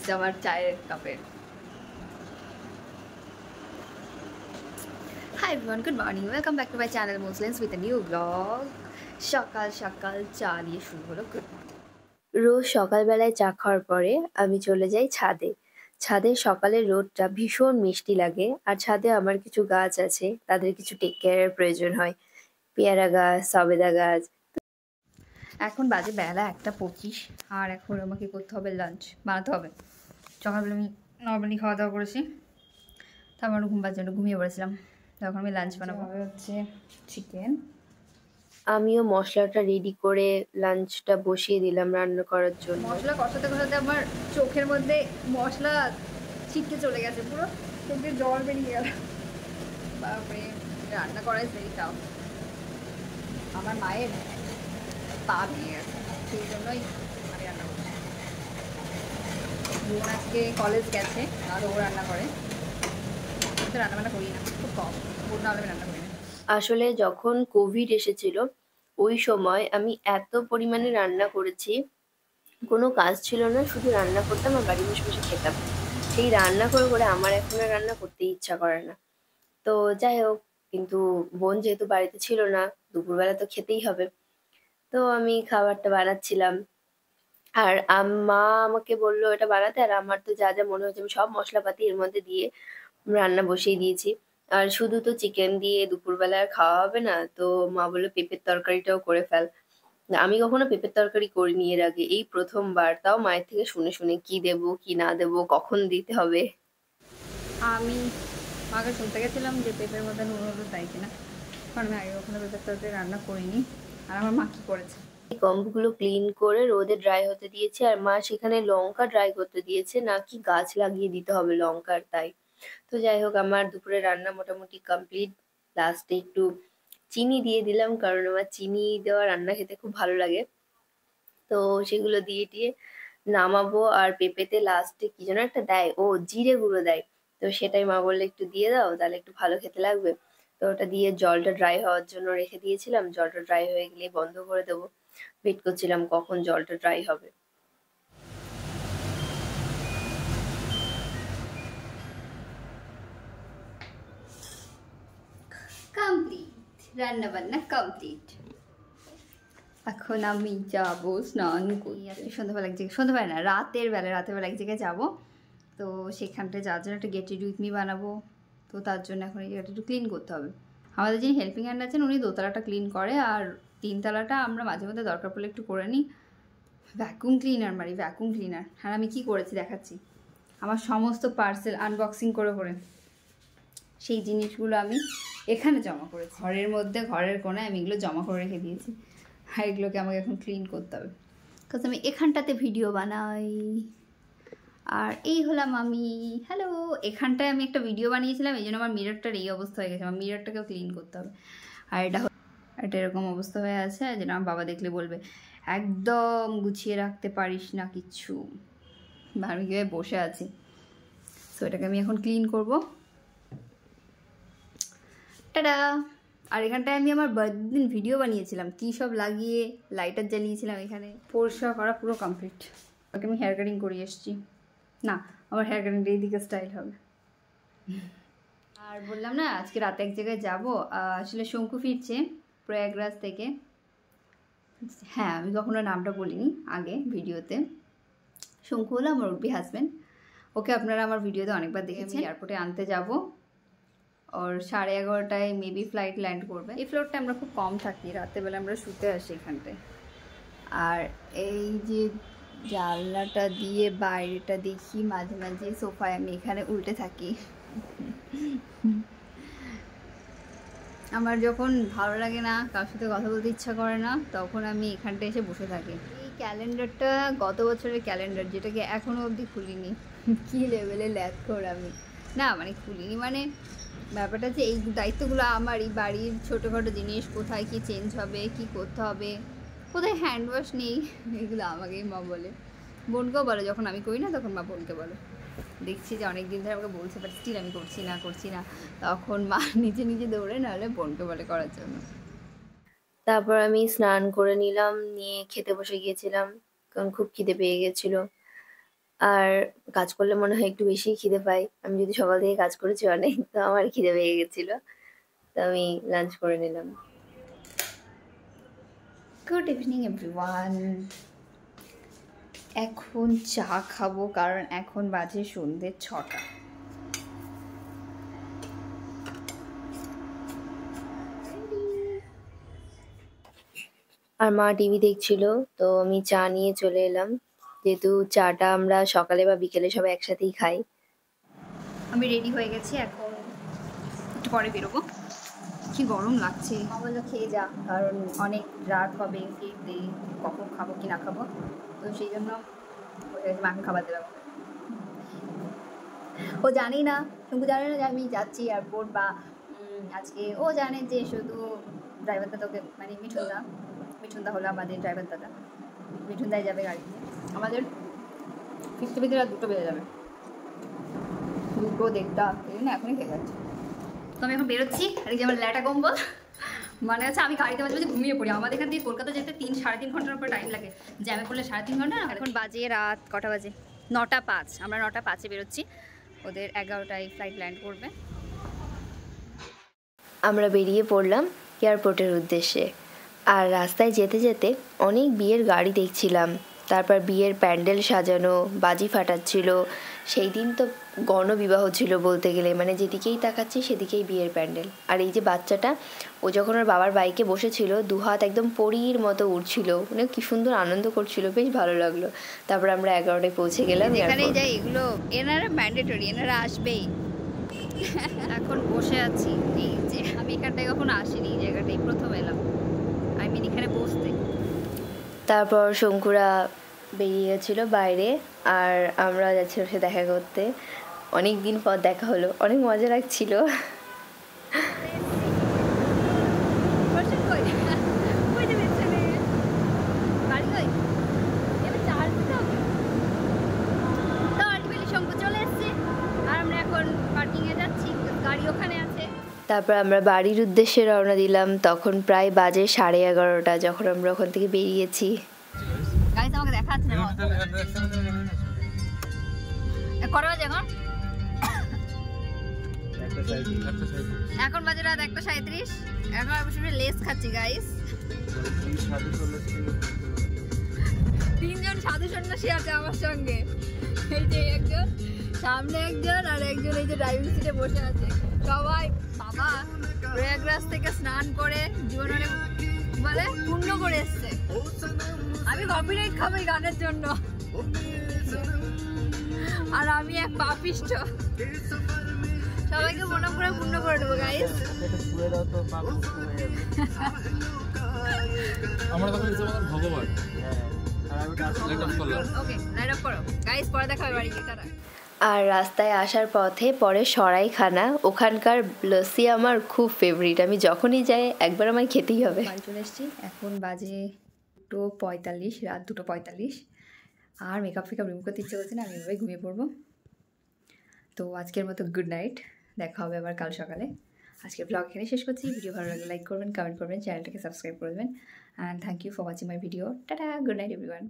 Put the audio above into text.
হচ্ছে আমার চায়ের কাপের। Hi everyone, good morning, welcome back to my channel Muslims with a new blog. সকাল সকাল চা দিয়ে শুরু হলো গুড মর্নিং। রোজ সকালবেলায় চা খাওয়ার পরে আমি চলে যাই ছাদে। ছাদে সকালের রোদটা ভীষণ মিষ্টি লাগে, আর ছাদে আমার কিছু গাছ আছে, তাদের কিছু টেক কেয়ারের প্রয়োজন হয়। পেয়ারা গাছ, সবেদা গাছ। এখন বাজে বেলা 1:25, আর এখন আমাকে করতে হবে লাঞ্চ, বানাতে হবে। সকালবেলা আমি নর্মালি খাওয়া দাওয়া করেছি, তারপর ঘুম পাওয়ার জন্য ঘুমিয়ে পড়েছিলাম। তখন আমি লাঞ্চ বানাবো, হচ্ছে চিকেন। আমিও মশলাটা রেডি করে লাঞ্চটা বসিয়ে দিলাম রান্না করার জন্য। মশলা কষাতে কষাতে আমার চোখের মধ্যে মশলা ছিটকে চলে গেছে, পুরো চোখে জল বেরিয়ে গেল। বাপরে, রান্না করাই সেই তাও আমার মায়ের পা ভেঙে গেছে, সেই জন্যই আমি রান্না করছি। বোন আজকে কলেজ গেছে, আর ও রান্না করে। আমি তো রান্নাবান্না করি না, খুব কম। বোন না হলে আমি রান্না করি না। আসলে যখন কোভিড এসেছিল ওই সময় আমি এত পরিমাণে রান্না করেছি, কোনো কাজ ছিল না, শুধু রান্না করতাম আর বাড়ি বসে বসে খেতাম। সেই রান্না করে করে আমার এখন আর রান্না করতেই ইচ্ছা করে না। তো যাই হোক, কিন্তু বোন যেহেতু বাড়িতে ছিল না, দুপুরবেলা তো খেতেই হবে, তো আমি খাবারটা বানাচ্ছিলাম। আর মা আমাকে বললো এটা বানাতে, আর আমার তো যা যা মনে হচ্ছে আমি সব মশলাপাতি এর মধ্যে দিয়ে রান্না বসিয়ে দিয়েছি। আর শুধু তো চিকেন দিয়ে দুপুরবেলা আর খাওয়া হবে না, তো মা বললো পেঁপের তরকারিটাও করে ফেল। আমি কখনো পেঁপের তরকারি করিনি এর আগে, এই প্রথমবার, তাও মায়ের থেকে শুনে শুনে কি দেব কি না দেব কখন দিতে হবে। আমি মাকে শুনতে গেছিলাম যে পেঁপের মধ্যে নুন হলুদ দেয় কিনা, কারণ আমি আগে কখনো পেঁপের তরকারি রান্না করিনি। আর আমার মা কি করেছে, গমগুলো ক্লিন করে রোদে ড্রাই হতে দিয়েছে, আর মা সেখানে লঙ্কা ড্রাই করতে দিয়েছে, নাকি গাছ লাগিয়ে দিতে হবে লঙ্কার, তাই। তো যাই হোক, আমার দুপুরে রান্না মোটামুটি কমপ্লিট। লাস্টে একটু চিনি দিয়ে দিলাম, কারণ আমার চিনি দেওয়া রান্না খেতে খুব ভালো লাগে। তো সেগুলো দিয়ে দিয়ে নামাবো। আর পেঁপেতে লাস্টে কি যেন একটা দেয়, ও জিরে গুঁড়ো দেয়, তো সেটাই মা বললে একটু দিয়ে দাও, তাহলে একটু ভালো খেতে লাগবে। তো ওটা দিয়ে জলটা ড্রাই হওয়ার জন্য রেখে দিয়েছিলাম, জলটা ড্রাই হয়ে গেলে বন্ধ করে দেবো। ওয়েট করছিলাম কখন জলটা ড্রাই হবে। কমপ্লিট, রান্না বান্না কমপ্লিট। এখন আমি যাবো স্নান করি। সন্ধ্যাবেলা এক জায়গায়, সন্ধ্যাবেলা না, রাতের বেলা এক জায়গায় যাবো। তো সেখানটায় যাওয়ার জন্য একটা গেট রেডি উইথ মি বানাবো। তো তার জন্য এখন এই জায়গাটা একটু ক্লিন করতে হবে। আমাদের যিনি হেল্পিং হ্যান্ড আছেন উনি দোতলাটা ক্লিন করে, আর তিনতলাটা আমরা মাঝে মধ্যে দরকার পড়লে একটু করে নিই। ভ্যাকুম ক্লিনার মারি, ভ্যাকুম ক্লিনার। আর আমি কী করেছি দেখাচ্ছি, আমার সমস্ত পার্সেল আনবক্সিং করে করে সেই জিনিসগুলো আমি এখানে জমা করেছি, ঘরের মধ্যে, ঘরের কোণায় আমি এগুলো জমা করে রেখে দিয়েছি। আর এগুলোকে আমাকে এখন ক্লিন করতে হবে, কারণ আমি এখানটাতে ভিডিও বানাই। আর এই হলাম আমি। হ্যালো, এখানটায় আমি একটা ভিডিও বানিয়েছিলাম, এই জন্য আমার মিররটার এই অবস্থা হয়ে গেছে। আমার মিররটাকেও ক্লিন করতে হবে। আর এটা এরকম অবস্থা হয়ে আছে, যেন আমার বাবা দেখলে বলবে একদম গুছিয়ে রাখতে পারিস না কিচ্ছু। আমি কীভাবে বসে আছি, সো এটাকে আমি এখন ক্লিন করবো। টাটা। আর এখানটায় আমি আমার বার্থডে দিন ভিডিও বানিয়েছিলাম, কী সব লাগিয়ে লাইটার জ্বালিয়েছিলাম। এখানে পরিষ্কার করা পুরো কমপ্লিট। ওকে আমি হেয়ার কাটিং করিয়ে এসেছি। না, আমার হেয়ার কাটিংটা এইদিকে স্টাইল হবে। আর বললাম না আজকে রাতে এক জায়গায় যাবো, আসলে শঙ্কু ফিরছে প্রয়াগরাজ থেকে। হ্যাঁ, আমি কখনো নামটা বলিনি আগে ভিডিওতে। শঙ্কু হলো আমার উর্বি হাজব্যান্ড, ওকে আপনারা আমার ভিডিওতে অনেকবার দেখেছেন। এয়ারপোর্টে আনতে যাব, ওর 11:30টায় মেবি ফ্লাইট ল্যান্ড করবে। এই ফ্লোরটা আমরা খুব কম থাকি, রাতেরবেলা আমরা শুতে আসি এখানটায়। আর এই যে জানলাটা দিয়ে বাইরেটা দেখি, মাঝে মাঝে সোফায় আমি এখানে উল্টে থাকি। আমার যখন ভালো লাগে না, কারোর সাথে কথা বলতে ইচ্ছা করে না, তখন আমি এখানটায় এসে বসে থাকি। এই ক্যালেন্ডারটা গত বছরের ক্যালেন্ডার, যেটাকে এখনও অবধি খুলিনি। কী লেভেলে ল্যাথখোর আমি! না মানে খুলিনি, মানে ব্যাপারটা যে এই দায়িত্বগুলো আমার, এই বাড়ির ছোটোখাটো জিনিস, কোথায় কী চেঞ্জ হবে, কী করতে হবে, কোথায় হ্যান্ড ওয়াশ নেই, এগুলো আমাকেই মা বলে। বোনকেও বলে, যখন আমি করি না তখন মা বোনকে বলে। দেখছি যে অনেক দিন ধরে আমাকে বলছে, বাট স্টিল আমি করছি না, তখন মা নিজে নিজে দৌড়ে, নাহলে বোনকে বলে করার জন্য। তারপর আমি স্নান করে নিলাম, নিয়ে খেতে বসে গিয়েছিলাম, কারণ খুব খিদে পেয়ে গেছিলো। আর কাজ করলে মনে হয় একটু বেশিই খিদে পাই। আমি যদি সকাল থেকে কাজ করেছি অনেক, তো আমার খিদে পেয়ে গেছিল। তো আমি লাঞ্চ করে নিলাম। Good evening everyone. এখন চা খাবো, কারণ এখন বাজে সন্ধ্যে 6টা। আর মা টিভি দেখছিল, তো আমি চা নিয়ে চলে এলাম, যেহেতু চাটা আমরা সকালে বা বিকেলে সবাই একসাথেই খাই। আমি রেডি হয়ে গেছি, এখন একটু পরে বেরোবো। কি গরম লাগছে। মা বললো খেয়ে যা, কারণ অনেক রাত হবে, ফিরতে কখন খাবো কি না খাবো, তো সেই জন্য মাকে খাবার দেবে। ও জানি না, শুধু জানে না যে আমি যাচ্ছি এয়ারপোর্ট, বা আজকে ও জানে যে শুধু ড্রাইভার দাদাকে, মানে মিঠুনদা হলো আমাদের ড্রাইভার দাদা। মিঠুনদাই যাবে গাড়িতে, আমাদের ফিরতে ফিরতে রাত 2টো বেজে যাবে, 2টো 1:30, এই জন্য এখনই খেয়ে যাচ্ছে। তো আমি এখন বেরোচ্ছি, আর এই যে আমার ল্যাটা কম্বল, মানে হচ্ছে আমি গাড়িতে মাঝে মাঝে ঘুমিয়ে পড়ি। আমাদের এখান থেকে কলকাতা যেতে 3-3.5 ঘন্টার উপরে টাইম লাগে, জ্যামে পড়লে 3.5 ঘন্টা। এখন বাজে রাত কটা বাজে? 9টা 5। আমরা 9টা 5-এ বেরোচ্ছি, ওদের 11টায় ফ্লাইট ল্যান্ড করবে। আমরা বেরিয়ে পড়লাম এয়ারপোর্টের উদ্দেশ্যে। আর রাস্তায় যেতে যেতে অনেক বিয়ের গাড়ি দেখছিলাম, তারপর বিয়ের প্যান্ডেল সাজানো, বাজি ফাটাচ্ছিল। সেই দিন তো গণবিবাহ ছিল বলতে গেলে, মানে যেদিকেই তাকাচ্ছি সেদিকেই বিয়ের প্যান্ডেল। আর এই যে বাচ্চাটা, ও যখন ওর বাবার বাইকে বসেছিল, 2 হাত একদম পরীর মতো উঠছিল, মানে কি সুন্দর আনন্দ করছিল, বেশ ভালো লাগলো। তারপর আমরা 11টায় পৌঁছে গেলাম। এখানেই যাই, এগুলো এনারা ম্যান্ডেটরি, এনারা আসবেই। এখন বসে আছি, এই যে আমি এখানটায় কখনো আসিনি, এই জায়গাটাই প্রথম এলাম, আই মিন এখানে বসতে। তারপর শঙ্কুরা বেরিয়ে গেছিলো বাইরে, আর আমরা যাচ্ছি ওর সাথে দেখা করতে। অনেক দিন পর দেখা হলো, অনেক মজা লাগছিল। তারপর আমরা বাড়ির উদ্দেশ্যে রওনা দিলাম। তখন প্রায় বাজে 11:30 যখন আমরা ওখান থেকে বেরিয়েছি। আমাকে দেখা যাচ্ছে না, কটা বাজে এখন? এখন বাজে রাত 1:37। এখন আমি বসে লেস খাচ্ছি গাইস। 3জন সাধু সন্ন্যাসী আছে আমার সঙ্গে, এই যে একজন সামনে, একজন আর একজন এই যে ড্রাইভিং সিটে বসে আছে। সবাই বাবা প্রয়াগরাজ থেকে স্নান করে জীবন অনেক বলে পূর্ণ করে এসছে। আমি কপিরাইট খাবো এই গানের জন্য, আর আমি এক পাপিষ্ঠ। সবাইকে মনে করে পূর্ণ করে দেবো গাইস। আমরা তখন ভগবান। ওকে, লাইট অফ করো গাইস, পরে দেখা হবে বাড়ি গিয়ে। আর রাস্তায় আসার পথে পরে সরাইখানা, ওখানকার লস্যি আমার খুব ফেভারিট, আমি যখনই যাই একবার আমায় খেতেই হবে। বাড়ি চলে এসেছি, এখন বাজে 2:45, রাত 2:45। আর মেকআপ রিমুভ করতে ইচ্ছে করছে না, আমি এভাবে ঘুমিয়ে পড়বো। তো আজকের মতো গুড নাইট, দেখা হবে আবার কাল সকালে। আজকের ব্লগ এখানে শেষ করছি। ভিডিও ভালো লাগলে লাইক করবেন, কমেন্ট করবেন, চ্যানেলটাকে সাবস্ক্রাইব করবেন। And thank you for watching my video. Tata, good night everyone.